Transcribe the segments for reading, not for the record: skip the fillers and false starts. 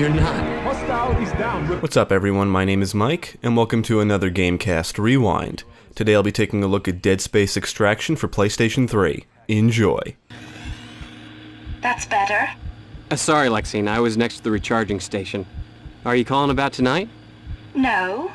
you're not. Hostile is down. What's up everyone, my name is Mike, and welcome to another GameCast Rewind. Today I'll be taking a look at Dead Space Extraction for PlayStation 3. Enjoy. That's better. Sorry, Lexine, I was next to the recharging station. Are you calling about tonight? No,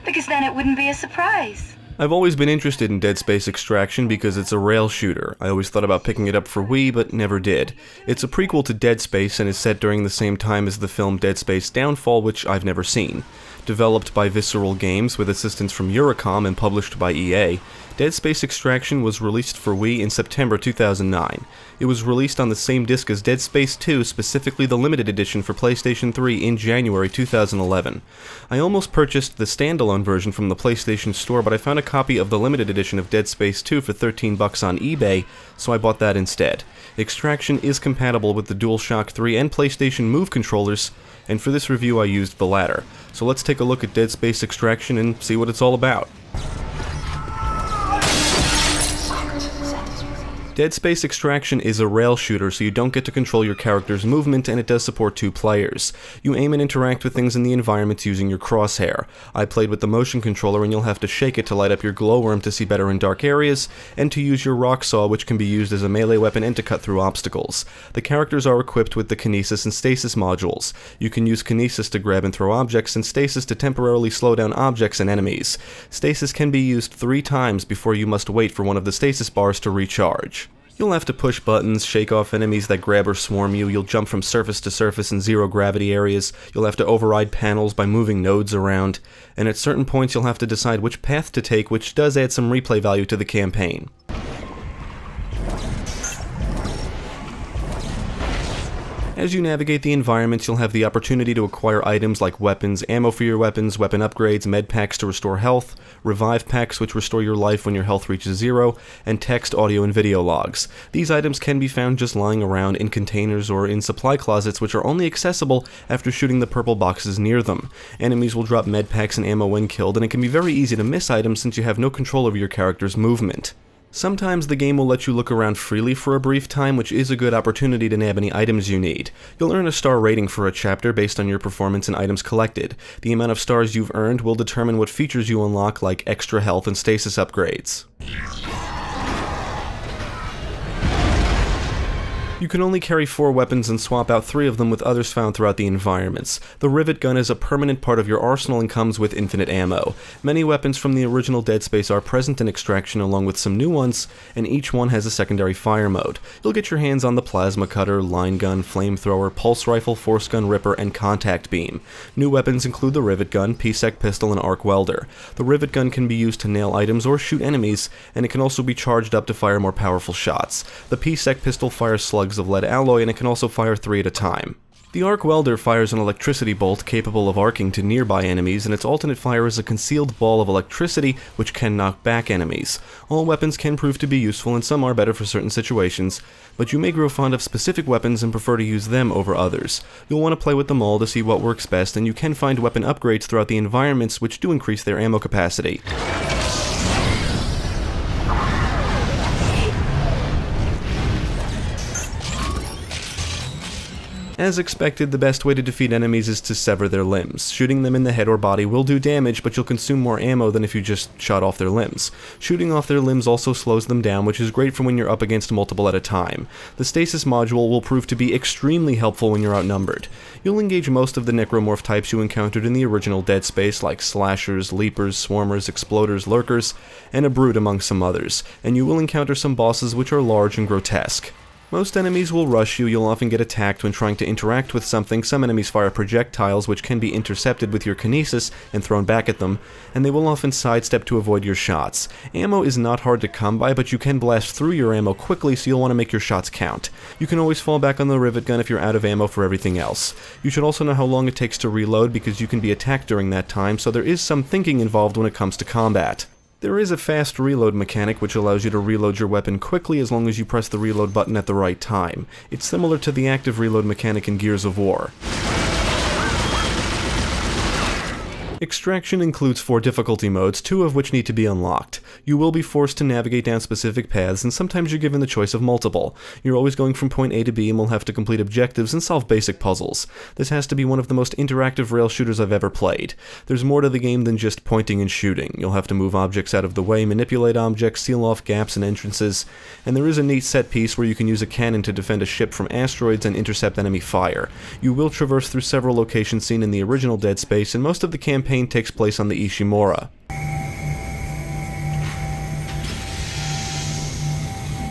because then it wouldn't be a surprise. I've always been interested in Dead Space Extraction because it's a rail shooter. I always thought about picking it up for Wii, but never did. It's a prequel to Dead Space and is set during the same time as the film Dead Space Downfall, which I've never seen. Developed by Visceral Games with assistance from Eurocom and published by EA, Dead Space Extraction was released for Wii in September 2009. It was released on the same disc as Dead Space 2, specifically the limited edition for PlayStation 3 in January 2011. I almost purchased the standalone version from the PlayStation Store, but I found a copy of the limited edition of Dead Space 2 for $13 on eBay, so I bought that instead. Extraction is compatible with the DualShock 3 and PlayStation Move controllers, and for this review I used the latter. So let's take a look at Dead Space Extraction and see what it's all about. Dead Space Extraction is a rail shooter, so you don't get to control your character's movement, and it does support 2 players. You aim and interact with things in the environment using your crosshair. I played with the motion controller, and you'll have to shake it to light up your glowworm to see better in dark areas, and to use your rock saw, which can be used as a melee weapon and to cut through obstacles. The characters are equipped with the kinesis and stasis modules. You can use kinesis to grab and throw objects, and stasis to temporarily slow down objects and enemies. Stasis can be used 3 times before you must wait for one of the stasis bars to recharge. You'll have to push buttons, shake off enemies that grab or swarm you, you'll jump from surface to surface in zero-gravity areas, you'll have to override panels by moving nodes around, and at certain points you'll have to decide which path to take, which does add some replay value to the campaign. As you navigate the environments, you'll have the opportunity to acquire items like weapons, ammo for your weapons, weapon upgrades, med packs to restore health, revive packs which restore your life when your health reaches 0, and text, audio, and video logs. These items can be found just lying around in containers or in supply closets, which are only accessible after shooting the purple boxes near them. Enemies will drop med packs and ammo when killed, and it can be very easy to miss items since you have no control over your character's movement. Sometimes the game will let you look around freely for a brief time, which is a good opportunity to nab any items you need. You'll earn a star rating for a chapter based on your performance and items collected. The amount of stars you've earned will determine what features you unlock, like extra health and stasis upgrades. You can only carry 4 weapons and swap out 3 of them with others found throughout the environments. The rivet gun is a permanent part of your arsenal and comes with infinite ammo. Many weapons from the original Dead Space are present in Extraction along with some new ones, and each one has a secondary fire mode. You'll get your hands on the plasma cutter, line gun, flamethrower, pulse rifle, force gun, ripper, and contact beam. New weapons include the rivet gun, PSEC pistol, and arc welder. The rivet gun can be used to nail items or shoot enemies, and it can also be charged up to fire more powerful shots. The PSEC pistol fires slugs of lead alloy, and it can also fire 3 at a time. The arc welder fires an electricity bolt capable of arcing to nearby enemies, and its alternate fire is a concealed ball of electricity which can knock back enemies. All weapons can prove to be useful, and some are better for certain situations, but you may grow fond of specific weapons and prefer to use them over others. You'll want to play with them all to see what works best, and you can find weapon upgrades throughout the environments which do increase their ammo capacity. As expected, the best way to defeat enemies is to sever their limbs. Shooting them in the head or body will do damage, but you'll consume more ammo than if you just shot off their limbs. Shooting off their limbs also slows them down, which is great for when you're up against multiple at a time. The stasis module will prove to be extremely helpful when you're outnumbered. You'll engage most of the necromorph types you encountered in the original Dead Space, like slashers, leapers, swarmers, exploders, lurkers, and a brute among some others, and you will encounter some bosses which are large and grotesque. Most enemies will rush you, you'll often get attacked when trying to interact with something, some enemies fire projectiles which can be intercepted with your kinesis and thrown back at them, and they will often sidestep to avoid your shots. Ammo is not hard to come by, but you can blast through your ammo quickly, so you'll want to make your shots count. You can always fall back on the rivet gun if you're out of ammo for everything else. You should also know how long it takes to reload because you can be attacked during that time, so there is some thinking involved when it comes to combat. There is a fast reload mechanic which allows you to reload your weapon quickly as long as you press the reload button at the right time. It's similar to the active reload mechanic in Gears of War. Extraction includes 4 difficulty modes, 2 of which need to be unlocked. You will be forced to navigate down specific paths, and sometimes you're given the choice of multiple. You're always going from point A to B and will have to complete objectives and solve basic puzzles. This has to be one of the most interactive rail shooters I've ever played. There's more to the game than just pointing and shooting. You'll have to move objects out of the way, manipulate objects, seal off gaps and entrances, and there is a neat set piece where you can use a cannon to defend a ship from asteroids and intercept enemy fire. You will traverse through several locations seen in the original Dead Space, and most of the campaign takes place on the Ishimura.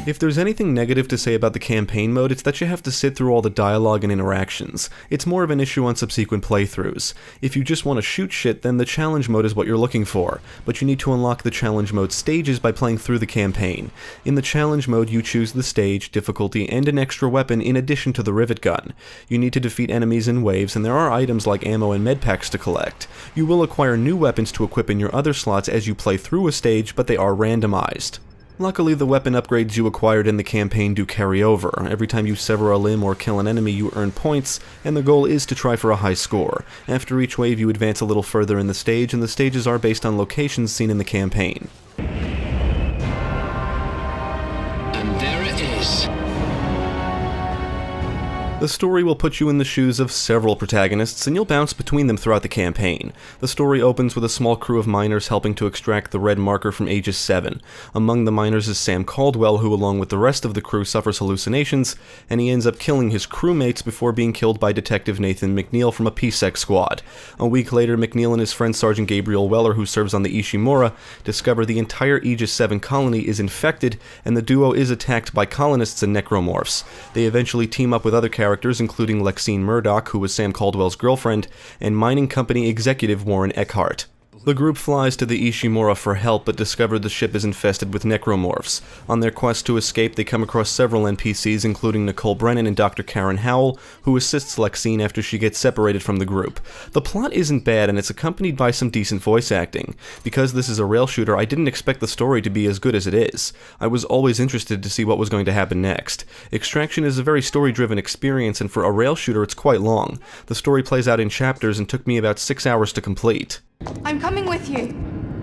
If there's anything negative to say about the campaign mode, it's that you have to sit through all the dialogue and interactions. It's more of an issue on subsequent playthroughs. If you just want to shoot shit, then the challenge mode is what you're looking for, but you need to unlock the challenge mode stages by playing through the campaign. In the challenge mode, you choose the stage, difficulty, and an extra weapon in addition to the rivet gun. You need to defeat enemies in waves, and there are items like ammo and medpacks to collect. You will acquire new weapons to equip in your other slots as you play through a stage, but they are randomized. Luckily, the weapon upgrades you acquired in the campaign do carry over. Every time you sever a limb or kill an enemy, you earn points, and the goal is to try for a high score. After each wave, you advance a little further in the stage, and the stages are based on locations seen in the campaign. And there it is. The story will put you in the shoes of several protagonists, and you'll bounce between them throughout the campaign. The story opens with a small crew of miners helping to extract the red marker from Aegis 7. Among the miners is Sam Caldwell, who along with the rest of the crew suffers hallucinations, and he ends up killing his crewmates before being killed by Detective Nathan McNeil from a PSEC squad. A week later, McNeil and his friend Sergeant Gabriel Weller, who serves on the Ishimura, discover the entire Aegis 7 colony is infected, and the duo is attacked by colonists and necromorphs. They eventually team up with other characters, including Lexine Murdoch, who was Sam Caldwell's girlfriend, and mining company executive Warren Eckhart. The group flies to the Ishimura for help, but discover the ship is infested with necromorphs. On their quest to escape, they come across several NPCs, including Nicole Brennan and Dr. Karen Howell, who assists Lexine after she gets separated from the group. The plot isn't bad, and it's accompanied by some decent voice acting. Because this is a rail shooter, I didn't expect the story to be as good as it is. I was always interested to see what was going to happen next. Extraction is a very story-driven experience, and for a rail shooter, it's quite long. The story plays out in chapters and took me about 6 hours to complete. I'm coming with you.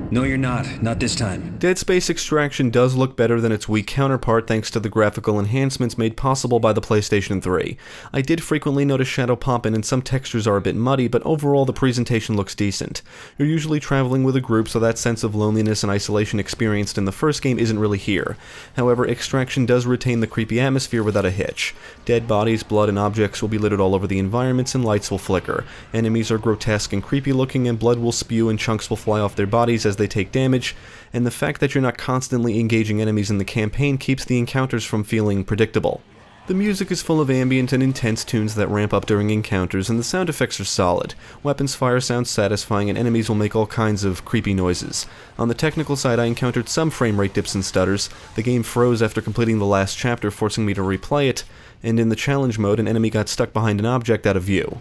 No, you're not. Not this time. Dead Space Extraction does look better than its weak counterpart thanks to the graphical enhancements made possible by the PlayStation 3. I did frequently notice shadow popping and some textures are a bit muddy, but overall the presentation looks decent. You're usually traveling with a group, so that sense of loneliness and isolation experienced in the first game isn't really here. However, Extraction does retain the creepy atmosphere without a hitch. Dead bodies, blood, and objects will be littered all over the environments, and lights will flicker. Enemies are grotesque and creepy looking, and blood will spew and chunks will fly off their bodies as they take damage, and the fact that you're not constantly engaging enemies in the campaign keeps the encounters from feeling predictable. The music is full of ambient and intense tunes that ramp up during encounters, and the sound effects are solid. Weapons fire sounds satisfying, and enemies will make all kinds of creepy noises. On the technical side, I encountered some frame rate dips and stutters. The game froze after completing the last chapter, forcing me to replay it, and in the challenge mode, an enemy got stuck behind an object out of view.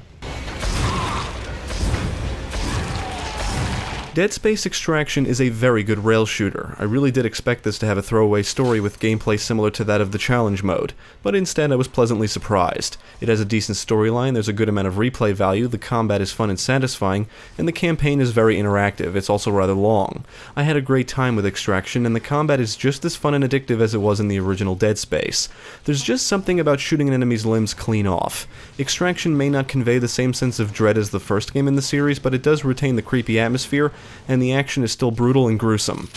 Dead Space Extraction is a very good rail shooter. I really did expect this to have a throwaway story with gameplay similar to that of the challenge mode, but instead I was pleasantly surprised. It has a decent storyline, there's a good amount of replay value, the combat is fun and satisfying, and the campaign is very interactive. It's also rather long. I had a great time with Extraction, and the combat is just as fun and addictive as it was in the original Dead Space. There's just something about shooting an enemy's limbs clean off. Extraction may not convey the same sense of dread as the first game in the series, but it does retain the creepy atmosphere, and the action is still brutal and gruesome.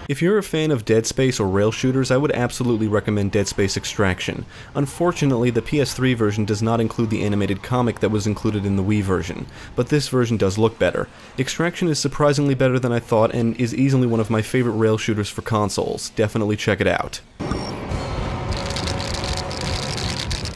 If you're a fan of Dead Space or rail shooters, I would absolutely recommend Dead Space Extraction. Unfortunately, the PS3 version does not include the animated comic that was included in the Wii version, but this version does look better. Extraction is surprisingly better than I thought and is easily one of my favorite rail shooters for consoles. Definitely check it out.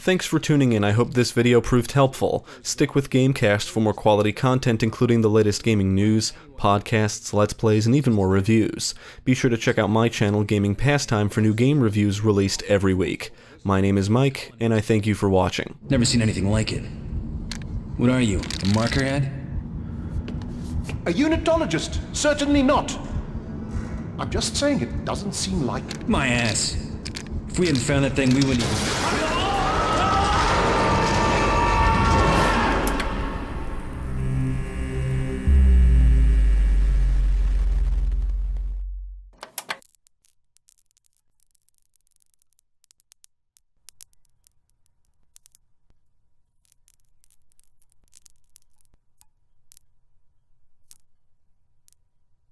Thanks for tuning in. I hope this video proved helpful. Stick with GameCast for more quality content, including the latest gaming news, podcasts, let's plays, and even more reviews. Be sure to check out my channel, Gaming Pastime, for new game reviews released every week. My name is Mike, and I thank you for watching. Never seen anything like it. What are you, a marker ad? A unitologist? Certainly not. I'm just saying it doesn't seem like... My ass. If we hadn't found that thing, we wouldn't even...